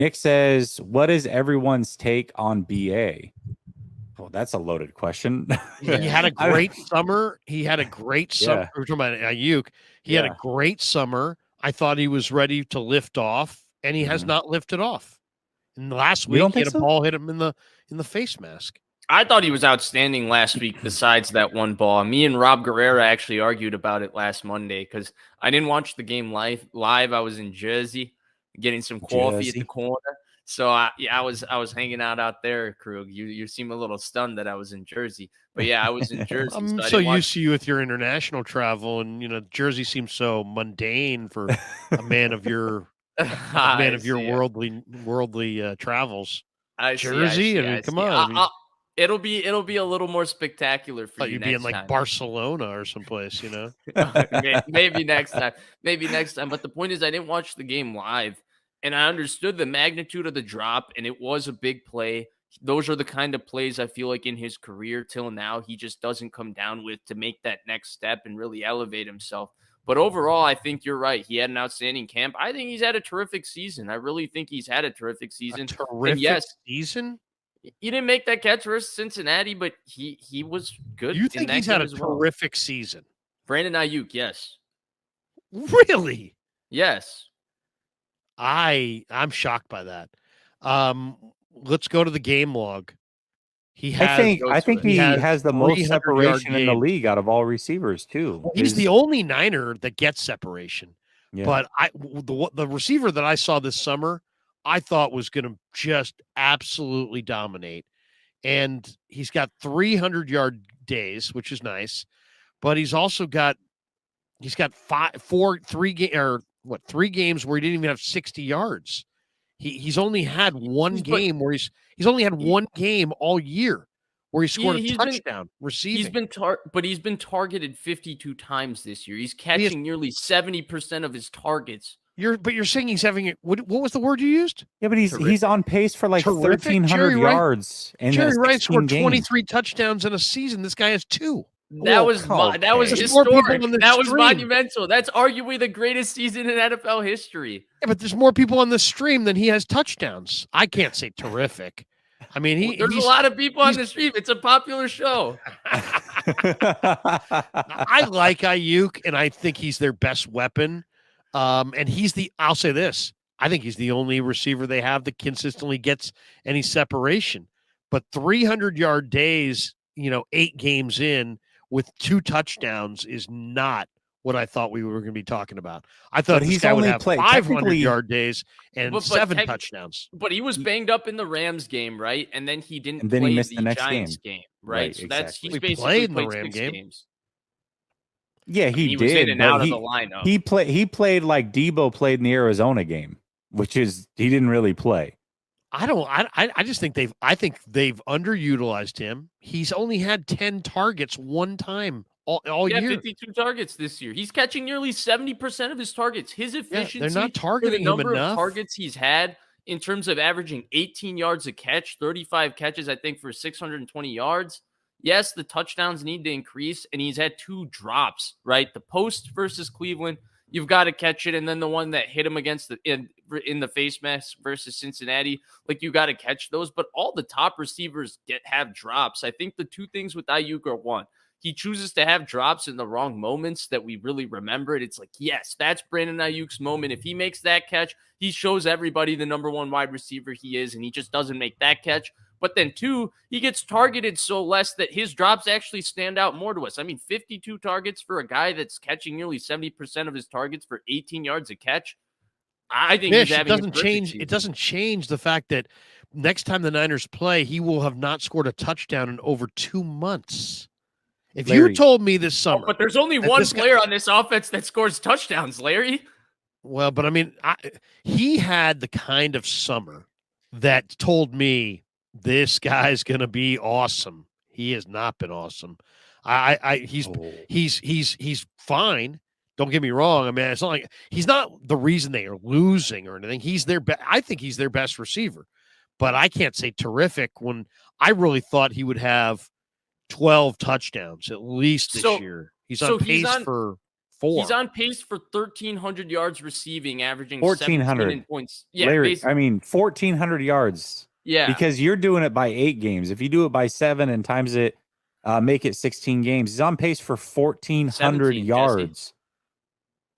Nick says, "What is everyone's take on BA?" Well, that's a loaded question. He had a great summer. He had a great summer. Yeah. We're talking about Aiyuk. He had a great summer. I thought he was ready to lift off, and he has not lifted off. And last week, he had a ball hit him in the face mask. I thought he was outstanding last week besides that one ball. Me and Rob Guerrera actually argued about it last Monday because I didn't watch the game live. I was in Jersey getting some coffee at the corner. So I was hanging out there, Krug. You seem a little stunned that I was in Jersey. But yeah, I was in Jersey. I'm so used to you with your international travel, and Jersey seems so mundane for a man of your worldly travels. Jersey, come on. It'll be a little more spectacular for you. You'd be in like Barcelona or someplace, Maybe next time. But the point is, I didn't watch the game live, and I understood the magnitude of the drop, and it was a big play. Those are the kind of plays I feel like in his career till now he just doesn't come down with to make that next step and really elevate himself. But overall, I think you're right. He had an outstanding camp. I think he's had a terrific season. I really think he's had a terrific season. Season? He didn't make that catch versus Cincinnati, but he was good. You think he's had a terrific season? Brandon Aiyuk, yes. Really? Yes. I'm shocked by that. Let's go to the game log. I think he has the most separation in the league out of all receivers too. Well, he's the only Niner that gets separation. Yeah. But the receiver that I saw this summer, I thought was going to just absolutely dominate. And he's got 300-yard days, which is nice. But he's also got three games where he didn't even have 60 yards. He's only had one game where he's only had one game all year where he scored a touchdown receiving. He's been targeted 52 times this year. He's catching nearly 70% of his targets. You're saying he's having what was the word you used? Yeah, but he's on pace for like 1,300 yards. And Jerry Wright scored 23 touchdowns in a season. This guy has 2. That was historic. That was monumental. That's arguably the greatest season in NFL history. Yeah, but there's more people on the stream than he has touchdowns. I can't say terrific. I mean, there's a lot of people on the stream. It's a popular show. I like Aiyuk, and I think he's their best weapon. And I'll say this. I think he's the only receiver they have that consistently gets any separation. But 300-yard days, 8 games in with 2 touchdowns is not what I thought we were going to be talking about. I thought this guy would have 500-yard days and 7 touchdowns. But he was banged up in the Rams game, right? And then he didn't play he missed the next Giants game, right? So exactly. He's basically played in the Ram game. Games. Yeah, he did. Was in and out of the lineup. He played like Debo played in the Arizona game, which is he didn't really play. I just think they've underutilized him. He's only had 10 targets one time all year. 52 targets this year. He's catching nearly 70% of his targets. His efficiency, they're not targeting the number him enough. Of targets he's had in terms of averaging 18 yards a catch, 35 catches, I think, for 620 yards. Yes, the touchdowns need to increase, and he's had 2 drops, right? The post versus Cleveland, you've got to catch it, and then the one that hit him against in the face mask versus Cincinnati, like you got to catch those. But all the top receivers have drops. I think the 2 things with Aiyuk are, 1, he chooses to have drops in the wrong moments that we really remember it. It's like, yes, that's Brandon Aiyuk's moment. If he makes that catch, he shows everybody the number 1 wide receiver he is, and he just doesn't make that catch. But then 2, he gets targeted so less that his drops actually stand out more to us. I mean, 52 targets for a guy that's catching nearly 70% of his targets for 18 yards a catch. I think he's having it doesn't change the fact that next time the Niners play, he will have not scored a touchdown in over 2 months. If you told me this summer, but there's only one player on this offense that scores touchdowns, Larry. Well, but I mean, he had the kind of summer that told me this guy's going to be awesome. He has not been awesome. He's fine. Don't get me wrong. I mean, it's not like he's not the reason they are losing or anything. I think he's their best receiver, but I can't say terrific when I really thought he would have 12 touchdowns at least this year. He's on pace for 4. He's on pace for 1,300 yards receiving, averaging 1,400 points. Yeah, Larry, I mean 1,400 yards. Yeah, because you're doing it by 8 games. If you do it by 7 and times it, make it 16 games. He's on pace for 1,400 yards.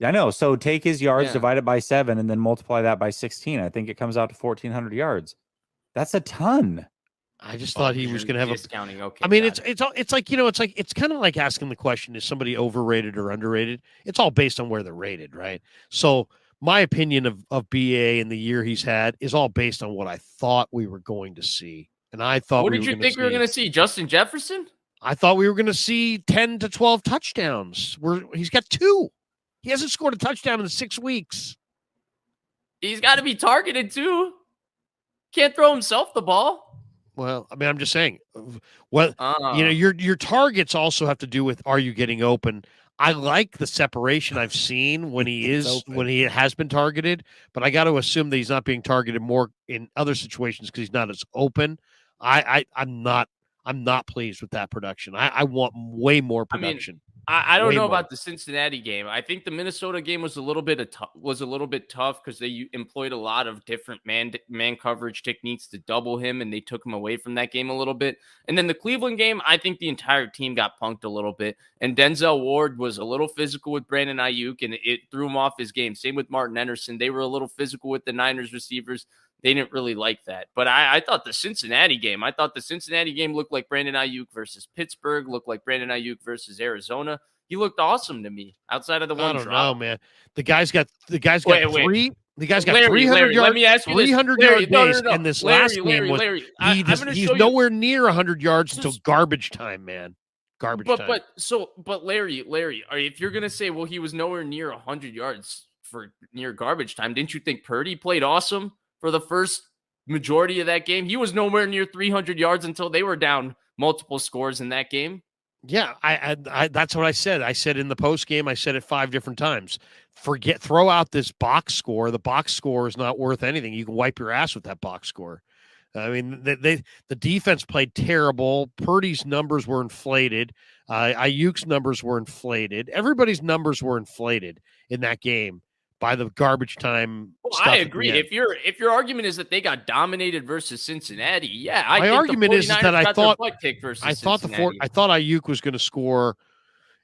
I know. So take his yards, divide it by 7, and then multiply that by 16. I think it comes out to 1,400 yards. That's a ton. I just thought he was going to have discounting. Okay, I mean, it's like, you know, it's kind of like asking the question: is somebody overrated or underrated? It's all based on where they're rated, right? So my opinion of BA and the year he's had is all based on what I thought we were going to see, and I thought. What did you think we were going to see? Justin Jefferson? I thought we were going to see 10 to 12 touchdowns. He's got 2. He hasn't scored a touchdown in 6 weeks. He's got to be targeted too. Can't throw himself the ball. Well, I mean, I'm just saying. Well, you know, your targets also have to do with, are you getting open? I like the separation I've seen when he has been targeted, but I got to assume that he's not being targeted more in other situations because he's not as open. I'm not pleased with that production. I want way more production. I don't know about the Cincinnati game. I think the Minnesota game was a little bit tough because they employed a lot of different man coverage techniques to double him, and they took him away from that game a little bit. And then the Cleveland game, I think the entire team got punked a little bit. And Denzel Ward was a little physical with Brandon Aiyuk, and it threw him off his game. Same with Martin Anderson. They were a little physical with the Niners receivers. They didn't really like that. But I thought the Cincinnati game looked like Brandon Aiyuk versus Pittsburgh, looked like Brandon Aiyuk versus Arizona. He looked awesome to me outside of the one drop. I don't know, man. The guy's got 300 Larry, yards. Let me ask you 300 this. yard base, No. and this Larry, last game was he's nowhere near 100 yards until garbage time, man. Garbage time. But Larry, if you're gonna say, well, he was nowhere near 100 yards for near garbage time, didn't you think Purdy played awesome for the first majority of that game? He was nowhere near 300 yards until they were down multiple scores in that game. Yeah, I that's what I said. I said in the post game, I said it 5 different times. Throw out this box score. The box score is not worth anything. You can wipe your ass with that box score. I mean, the defense played terrible. Purdy's numbers were inflated. Aiyuk's numbers were inflated. Everybody's numbers were inflated in that game by the garbage time. Well, I agree. If your argument is that they got dominated versus Cincinnati, yeah, my argument is that I thought Aiyuk was going to score.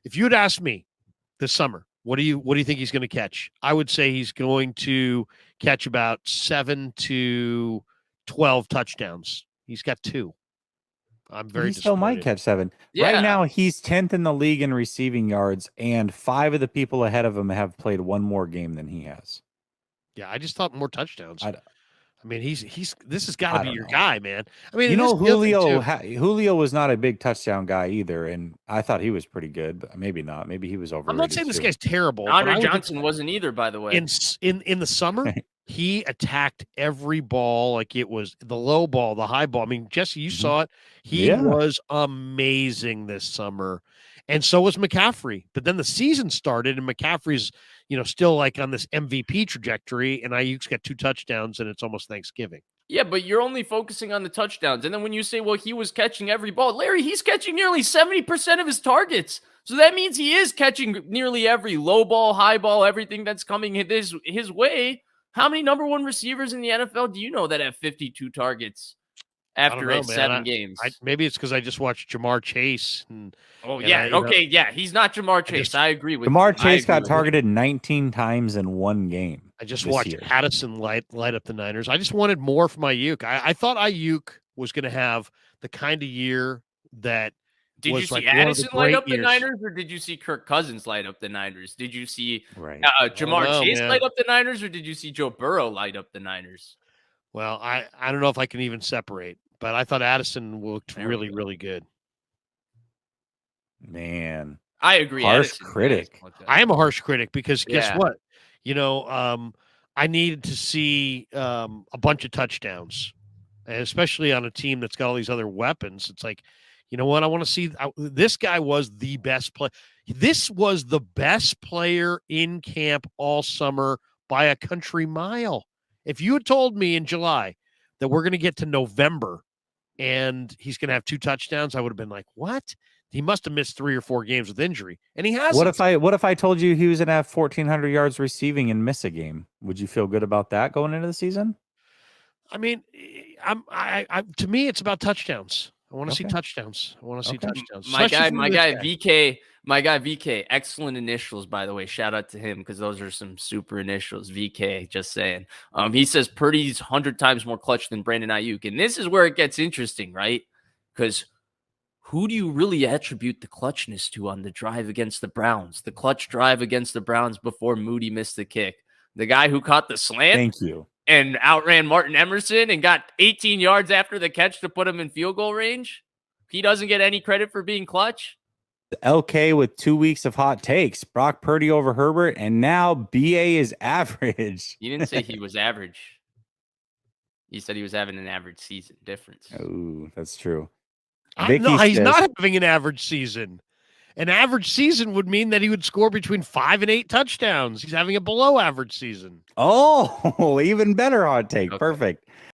If you'd asked me this summer, what do you think he's going to catch? I would say he's going to catch about 7 to 12 touchdowns. He's got 2. I'm very He still might catch 7. Yeah. Right now, he's 10th in the league in receiving yards, and 5 of the people ahead of him have played one more game than he has. Yeah, I just thought more touchdowns. I mean, this has got to be your guy, man. I mean, Julio was not a big touchdown guy either, and I thought he was pretty good, but maybe not. Maybe he was overrated. I'm not saying this guy's terrible. Andre Johnson wasn't either, by the way. In the summer, he attacked every ball like it was the low ball, the high ball. I mean, Jesse, you saw it. He was amazing this summer. And so was McCaffrey. But then the season started, and McCaffrey's, still like on this MVP trajectory, and Aiyuk's got 2 touchdowns, and it's almost Thanksgiving. Yeah, but you're only focusing on the touchdowns. And then when you say, well, he was catching every ball, Larry, he's catching nearly 70% of his targets. So that means he is catching nearly every low ball, high ball, everything that's coming his way. How many number 1 receivers in the NFL do you know that have 52 targets after 7 games? Maybe it's because I just watched Jamar Chase. He's not Jamar Chase. I agree with Jamar Chase got targeted 19 times in one game. I just watched Addison light up the Niners. I just wanted more from Aiyuk. I thought Aiyuk was going to have the kind of year that. Did you see Addison light up the Niners, or did you see Kirk Cousins light up the Niners? Did you see Jamar Chase light up the Niners, or did you see Joe Burrow light up the Niners? Well, I don't know if I can even separate, but I thought Addison looked really, really good. Man, I agree. Harsh critic. I am a harsh critic because guess what? I needed to see a bunch of touchdowns, and especially on a team that's got all these other weapons. It's like, you know what? I want to see. This guy was the best player. This was the best player in camp all summer by a country mile. If you had told me in July that we're going to get to November and he's going to have 2 touchdowns, I would have been like, what? he must have missed 3 or 4 games with injury, and he hasn't. What if I told you he was gonna have 1,400 yards receiving and miss a game? Would you feel good about that going into the season? I mean, to me, it's about touchdowns. I want to see touchdowns. I want to see touchdowns. My guy, VK, excellent initials, by the way. Shout out to him because those are some super initials. VK, just saying. He says Purdy's 100 times more clutch than Brandon Aiyuk. And this is where it gets interesting, right? Because who do you really attribute the clutchness to on the drive against the Browns? The clutch drive against the Browns before Moody missed the kick. The guy who caught the slant? Thank you. And outran Martin Emerson and got 18 yards after the catch to put him in field goal range. He doesn't get any credit for being clutch. LK with 2 weeks of hot takes. Brock Purdy over Herbert, and now BA is average. He didn't say he was average. He said he was having an average season difference. Oh, that's true. No, he's not having an average season. An average season would mean that he would score between 5 and 8 touchdowns. He's having a below average season. Oh, even better hot take. Okay. Perfect.